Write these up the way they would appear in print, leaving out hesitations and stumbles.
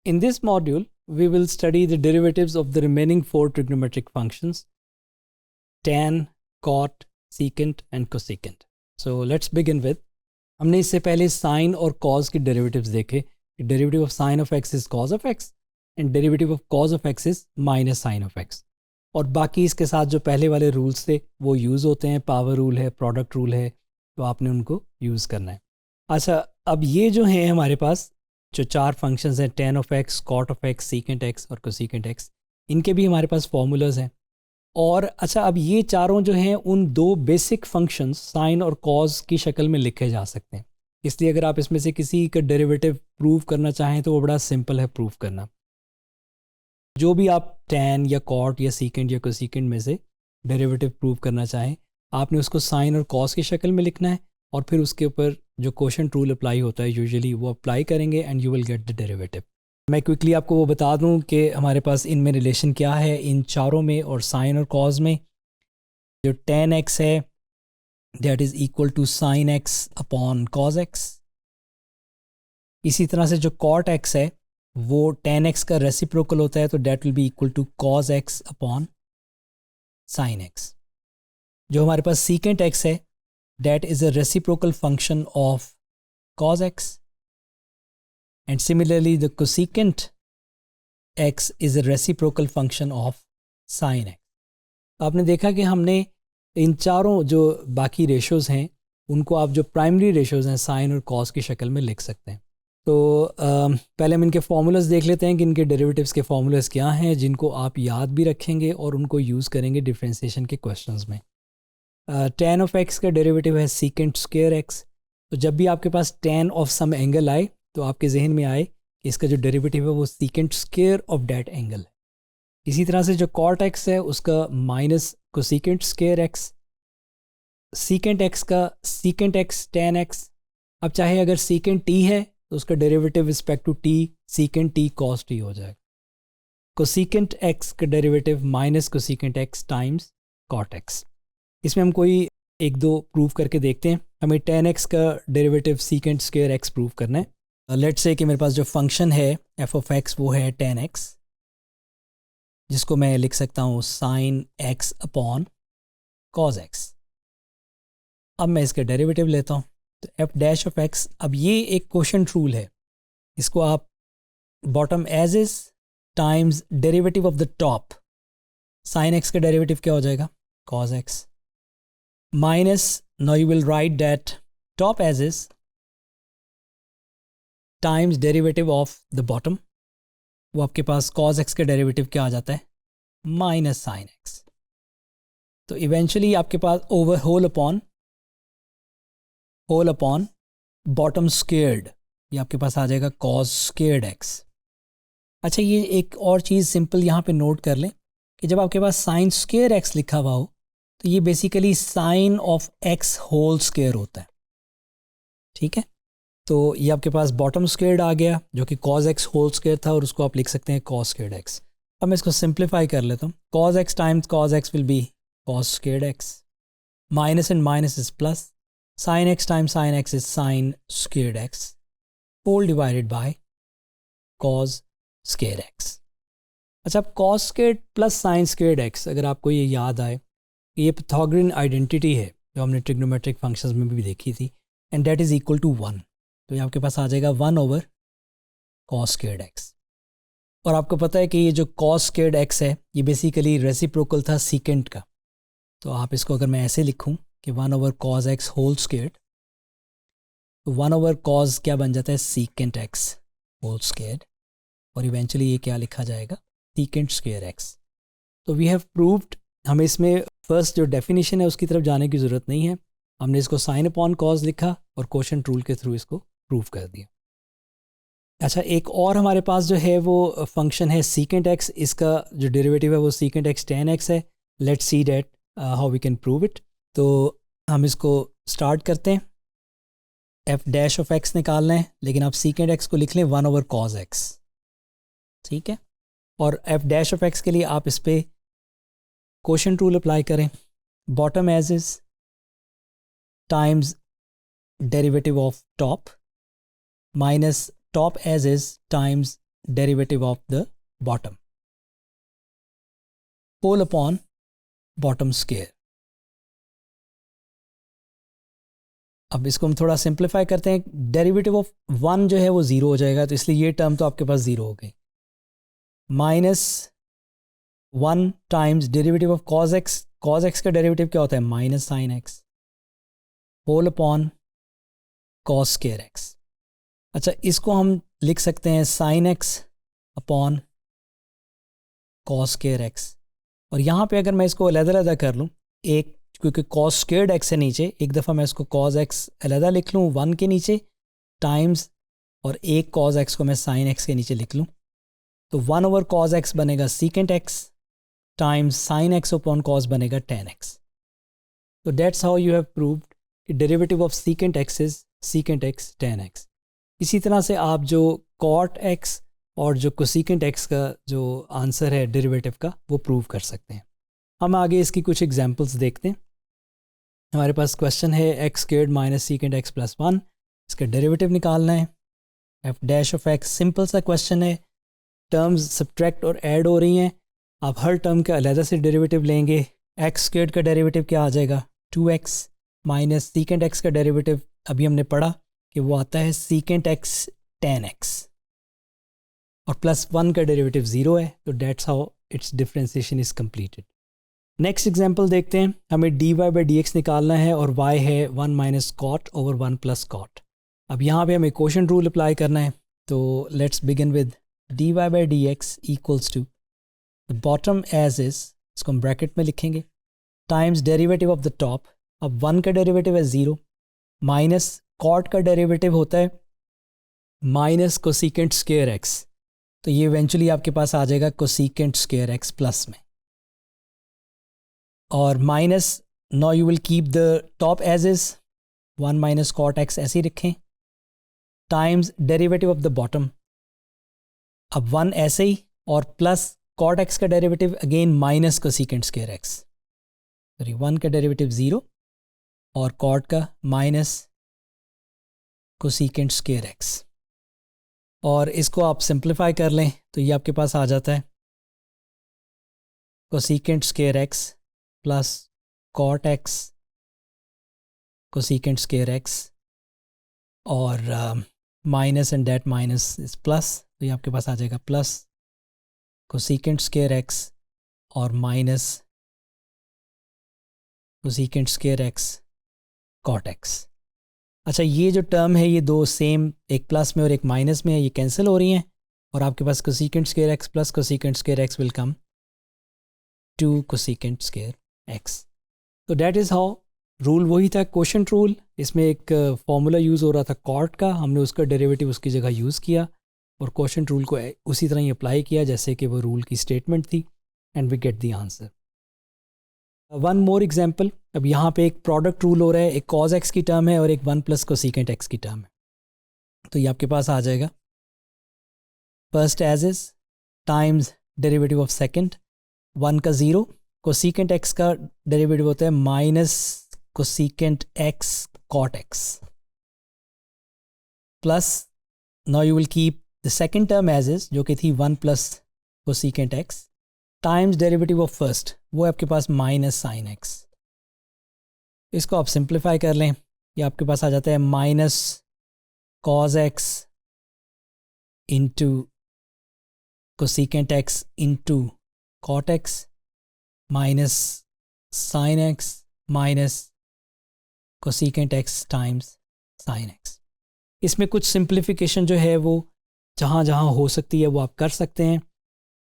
In this module, we will study the derivatives of the remaining four trigonometric functions: tan, cot, secant and cosecant. So let's begin with, हमने इससे पहले sin और cos के derivatives देखे. Derivative of sin of x is cos of x and derivative of cos of x is minus sin of x. और बाकी इसके साथ जो पहले वाले रूल्स थे वो यूज़ होते हैं. पावर रूल है, प्रोडक्ट रूल है, तो आपने उनको यूज़ करना है. अच्छा, अब ये जो हैं हमारे पास जो चार फंक्शंस हैं, tan of x, cot of x, secant x और cosecant x, इनके भी हमारे पास फॉर्मूलाज हैं. और अच्छा, अब ये चारों जो हैं उन दो बेसिक फंक्शंस साइन और कॉज की शक्ल में लिखे जा सकते हैं. इसलिए अगर आप इसमें से किसी का डेरिवेटिव प्रूव करना चाहें तो वो बड़ा सिंपल है प्रूव करना. जो भी आप tan या cot या secant या cosecant में से डेरिवेटिव प्रूव करना चाहें, आपने उसको साइन और कॉज की शक्ल में लिखना है और फिर उसके ऊपर जो क्वोशंट रूल अप्लाई होता है यूजुअली वो अप्लाई करेंगे and you will get the derivative. मैं क्विकली आपको वो बता दूं कि हमारे पास इनमें रिलेशन क्या है इन चारों में और साइन और कॉज में. जो tan x है that is equal to sine x upon cos x. इसी तरह से जो cot x है वो tan x का रेसिप्रोकल होता है, तो that will be equal to cos x upon sine x. जो हमारे पास secant x है that is a reciprocal function of cos x, and similarly the cosecant x is a reciprocal function of sin x. आपने देखा कि हमने इन चारों जो बाकी रेशोज़ हैं उनको आप जो प्राइमरी रेशोज़ हैं साइन और कॉस की शक्ल में लिख सकते हैं. तो पहले हम इनके फार्मूलाज देख लेते हैं कि इनके डेरिवेटिव्स के फार्मूलाज क्या हैं जिनको आप याद भी रखेंगे और उनको यूज़ करेंगे डिफरेंशिएशन के क्वेश्चंस में. tan ऑफ x का डेरिवेटिव है secant स्क्वायर x. तो जब भी आपके पास tan ऑफ सम एंगल आए तो आपके जहन में आए कि इसका जो डेरिवेटिव है वो secant square of that angle है. इसी तरह से जो cot x है उसका minus cosecant square x, secant x का secant x tan x. अब चाहे अगर secant t है तो उसका derivative respect to t secant t cos t हो जाएगा. cosecant x का derivative minus cosecant x times cot x. इसमें हम कोई एक दो प्रूव करके देखते हैं. हमें tan x का derivative secant square x prove करना है. लेट्स से कि मेरे पास जो फंक्शन है f of x वो है tan x, जिसको मैं लिख सकता हूँ sin x upon cos x. अब मैं इसका डेरिवेटिव लेता हूँ तो f डैश ऑफ x. अब ये एक क्वोशंट रूल है, इसको आप bottom as is times derivative of the top. sin x का डेरिवेटिव क्या हो जाएगा? cos x minus, now you will write that top as is times derivative of the bottom. वो आपके पास cos x का डेरिवेटिव क्या आ जाता है? Minus sin x. तो इवेंचुअली आपके पास over whole upon bottom squared, ये आपके पास आ जाएगा cos स्क्वेयर्ड x. अच्छा, ये एक और चीज़ सिंपल यहाँ पे नोट कर लें कि जब आपके पास sin स्क्वेयर x लिखा हुआ हो तो ये basically sine of x whole square होता है. ठीक है, तो ये आपके पास बॉटम स्क्वायर्ड आ गया जो कि cos x होल स्क्वायर था और उसको आप लिख सकते हैं cos स्क्वायर्ड x. अब मैं इसको सिंप्लीफाई कर लेता हूँ. cos x times cos x will be cos squared x. Minus and minus is plus. sin x times sin x is sin squared x whole divided by cos square x. अच्छा, अब cos squared plus sin squared x, अगर आपको ये याद आए, ये Pythagorean identity है जो हमने ट्रिग्नोमेट्रिक फंक्शंस में भी देखी थी, and that is equal to 1. तो ये आपके पास आ जाएगा 1 ओवर cos स्क्वायर्ड x. और आपको पता है कि ये जो cos स्क्वायर्ड x है ये बेसिकली रेसिप्रोकल था secant का. तो आप इसको अगर मैं ऐसे लिखूं कि 1 over cos x whole squared, तो 1 ओवर cos क्या बन जाता है? secant x whole squared. और इवेंचुअली ये क्या लिखा जाएगा? secant square x. तो वी हैव प्रूव्ड. हमें इसमें फर्स्ट जो डेफिनेशन है उसकी तरफ जाने की ज़रूरत नहीं है. हमने इसको साइन अपॉन कॉज लिखा और क्वोशंट रूल के थ्रू इसको प्रूव कर दिया. अच्छा, एक और हमारे पास जो है वो फंक्शन है secant x. इसका जो डेरिवेटिव है वो secant x tan x है. Let's see that how we can prove it. तो हम इसको स्टार्ट करते हैं. f डैश ऑफ x निकालना है, लेकिन आप secant x को लिख लें 1 ओवर cos x. ठीक है, और f डैश ऑफ x के लिए आप इस पर क्वोशंट रूल अप्लाई करें. Bottom as is times derivative of top minus top as is times derivative of the bottom whole upon bottom square. अब इसको हम थोड़ा सिंप्लीफाई करते हैं. डेरिवेटिव ऑफ 1 जो है वो 0 हो जाएगा, तो इसलिए ये टर्म तो आपके पास 0 हो गई. -1 times derivative of cos x. cos x का डेरिवेटिव क्या होता है? Minus sine x whole upon cos square x. अच्छा, इसको हम लिख सकते हैं sine x upon cos square x. और यहाँ पे अगर मैं इसको अलग-अलग कर लूँ, एक क्योंकि cos स्क्वायर्ड x है नीचे, एक दफ़ा मैं इसको cos x अलग लिख लूँ 1 के नीचे टाइम्स, और एक cos x को मैं sin x के नीचे लिख लूँ, तो 1/cos x बनेगा secant x times sin x upon cos बनेगा tan x. तो that's how you have proved कि derivative of secant x is secant x tan x. इसी तरह से आप जो cot x और जो cosecant x का जो आंसर है डेरिवेटिव का वो प्रूव कर सकते हैं. हम आगे इसकी कुछ एग्जांपल्स देखते हैं. हमारे पास क्वेश्चन है x squared minus secant x plus 1. इसका डेरिवेटिव निकालना है. f dash of x, simple सा क्वेश्चन है. टर्म्स सब्ट्रैक्ट और ऐड हो रही हैं. आप हर टर्म का अलग से डेरिवेटिव लेंगे. x स्क्वायर्ड का डेरिवेटिव क्या आ जाएगा? 2x माइनस secant x का डेरिवेटिव अभी हमने पढ़ा कि वो आता है secant x tan x, और प्लस 1 का डेरिवेटिव 0 है, तो dates how it's differentiation is completed. Next example देखते हैं. हमें dy बाई डी एक्स निकालना है और y है 1 minus cot over 1 plus cot. अब यहाँ पे हमें क्वोशंट रूल अप्लाई करना है, तो let's begin with dy by d x equals to the bottom as is, इसको हम ब्रैकेट में लिखेंगे, times derivative of the top. अब 1 का डेरिवेटिव है 0, माइनस कॉट का डेरिवेटिव होता है माइनस कोसिकेंट स्क्वायर x, तो ये इवेंचुअली आपके पास आ जाएगा कोसिकेंट स्क्वायर x प्लस में, और minus, now you will keep the top as is 1 minus cot x ऐसे ही रखें, times derivative of the bottom. अब 1 ऐसे ही, और प्लस कॉट x का derivative again minus cosecant square x. Sorry, 1 का डेरिवेटिव 0 और कॉट का माइनस कोसिकेंट स्क्वायर x. और इसको आप सिंप्लीफाई कर लें तो ये आपके पास आ जाता है cosecant square x plus cot x cosecant square x, और minus and that minus is plus, तो ये आपके पास आ जाएगा प्लस कोसिकेंट स्क्वायर x और minus cosecant square x cot x. अच्छा, ये जो टर्म है ये दो सेम, एक प्लस में और एक माइनस में है, ये कैंसिल हो रही हैं, और आपके पास cosecant square x plus cosecant square x will come to cosecant square x. तो दैट इज़ हाउ, रूल वही था क्वोशंट रूल. इसमें एक फॉर्मूला यूज़ हो रहा था कॉट का, हमने उसका डेरिवेटिव उसकी जगह यूज़ किया और क्वोशंट रूल को उसी तरह ही अप्लाई किया जैसे कि वो रूल की स्टेटमेंट थी, and we get the answer. One more example. अब यहाँ पे एक प्रोडक्ट रूल हो रहा है, एक cos x की टर्म है और एक 1 प्लस कोसिकेंट x की टर्म है, तो ये आपके पास आ जाएगा first as is times derivative of second, 1 का 0, कोसिकेंट x का डेरिवेटिव होता है minus cosecant x cot x, plus now you will keep the second term as is जो कि थी 1 plus cosecant x times derivative of first, वो आपके पास minus sine x. इसको आप सिंप्लीफाई कर लें, ये आपके पास आ जाता है minus cos x into cosecant x into cot x minus sine x minus cosecant x times sine x. इसमें कुछ सिंप्लीफिकेशन जो है वो जहाँ जहाँ हो सकती है वो आप कर सकते हैं,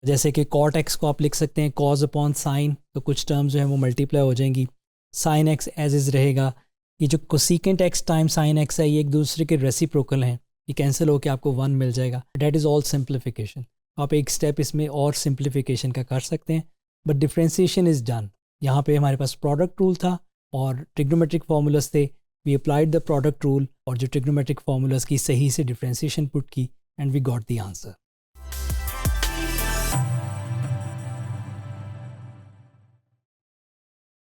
जैसे कि कॉट x को आप लिख सकते हैं कॉज अपॉन साइन, तो कुछ टर्म्स जो हैं वो मल्टीप्लाई हो जाएंगी, साइन x एज इज रहेगा. ये जो cosecant x time sine x है ये एक दूसरे के रेसिप्रोकल हैं, ये कैंसिल होकर आपको 1 मिल जाएगा. That is all simplification. आप एक स्टेप इसमें और सिंप्लीफिकेशन का कर सकते हैं, बट डिफ्रेंसिएशन इज़ डन. यहाँ पे हमारे पास प्रोडक्ट रूल था और ट्रिग्नोमेट्रिक फार्मूलाज थे, we applied the product rule और जो ट्रिग्नोमेट्रिक फार्मूलाज की सही से डिफ्रेंसिएशन पुट की, and we got the answer.